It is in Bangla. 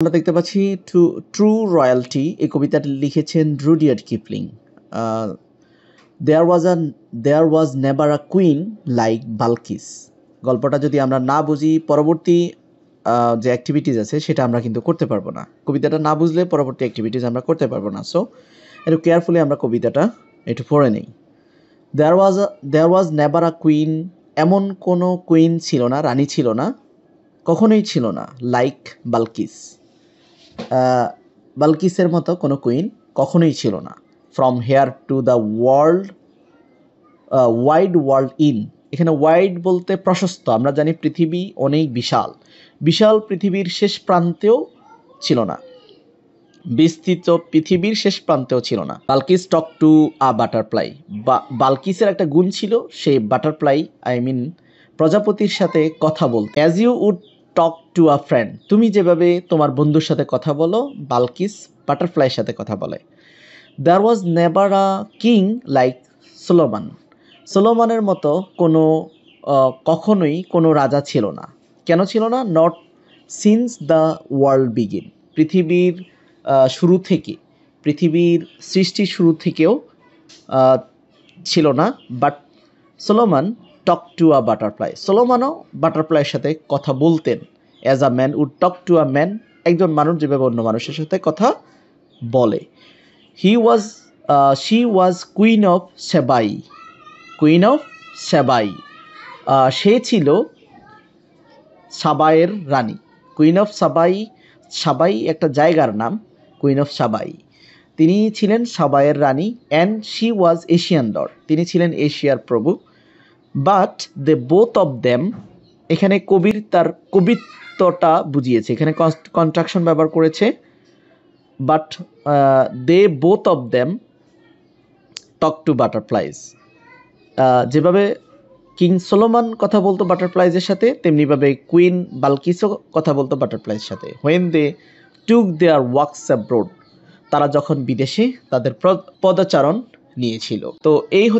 আমরা দেখতে পাচ্ছি ট্রু রয়্যালটি এই কবিতাটি লিখেছেন Rudyard Kipling. There was never a queen like Balkis. গল্পটা যদি আমরা না বুঝি পরবর্তী যে অ্যাক্টিভিটিস আছে সেটা আমরা কিন্তু করতে পারবো না। কবিতাটা না বুঝলে পরবর্তী অ্যাক্টিভিটিস আমরা করতে পারবো না। সো একটু কেয়ারফুলি আমরা কবিতাটা একটু পড়ে নেই। দেয়ার ওয়াজ নেভার আ কুইন, এমন কোনো কুইন ছিল না, রানী ছিল না, কখনোই ছিল না, লাইক বালকিস, বালকিসের মতো কোনো কুইন কখনোই ছিল না। From here to the world, wide world in, এখানে ওয়াইড বলতে প্রশস্ত। আমরা জানি পৃথিবী অনেক বিশাল, বিশাল পৃথিবীর শেষ প্রান্তেও ছিল না, বিস্তৃত পৃথিবীর শেষ প্রান্তেও ছিল না। বালকিস টক টু আ বাটারফ্লাই, বালকিসের একটা গুণ ছিল, সে বাটারফ্লাই প্রজাপতির সাথে কথা বলতে। As you would talk to a friend, তুমি যেভাবে তোমার বন্ধুর সাথে কথা বলো, বালকিস বাটারফ্লাইয়ের সাথে কথা বলে। There was never a king like Solomon, সোলোমানের মতো কখনোই কোনো রাজা ছিল না। কেন ছিল না? Not since the world begin, পৃথিবীর শুরু থেকে, পৃথিবীর সৃষ্টির শুরু থেকেও ছিল না। But Solomon talk to a butterfly, সোলোমানও বাটারফ্লাইয়ের সাথে কথা বলতেন। As a man would talk to a man, একজন মানুষ যেভাবে অন্য মানুষের সাথে কথা বলে। She was queen of Sabaea, queen of সেবাই, সে ছিল সাবাইয়ের রানী। কুইন অফ সাবাই, সাবাই একটা জায়গার নাম, কুইন অফ সাবাই, তিনি ছিলেন সাবাইয়ের রানী। And she was Asian lord, তিনি ছিলেন এশিয়ার প্রভু। But they both of them, এখানে কবির তার কবিত্বটা বুঝিয়েছে, এখানে কন্ট্রাকশন ব্যবহার করেছে। But they both of them talk to butterflies, যেভাবে কিং সোলোমান কথা বলতো বাটারফ্লাইজের সাথে, তেমনিভাবে কুইন বালকিসও কথা বলতো বাটারফ্লাইজের সাথে। When they took their walks abroad, তারা যখন বিদেশে তাদের পদচারণ নিয়েছিল। তো এই হচ্ছে